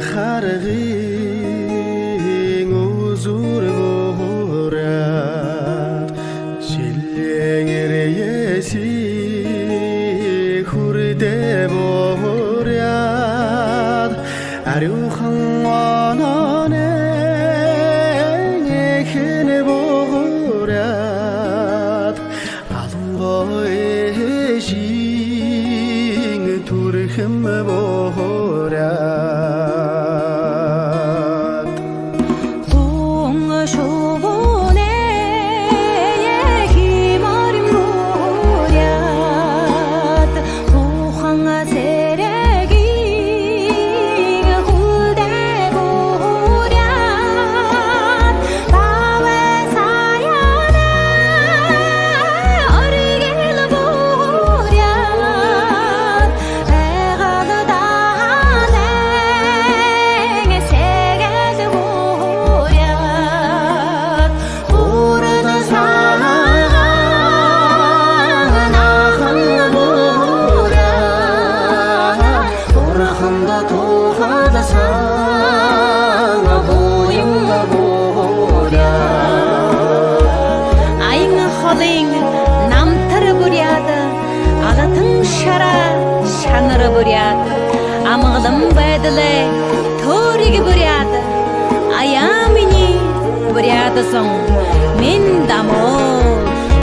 харгын үзүр бораад шилэнгэр яси хүрдэ бораад ариухан ононэ нэхэн бораад алангой шин түрхэм бораад гон шовоне химарим бораад ухан зэрэги хүлдэ бораад бавэ саяна оригэл бораад эгалдаанэ сегэж бораад урда саанахан бораад урханда тухадасан боюнга бораад айн холын намтар бораад агатын шара шанар бораад амгалан байдлаа төриг бораад аяа миний бораад сон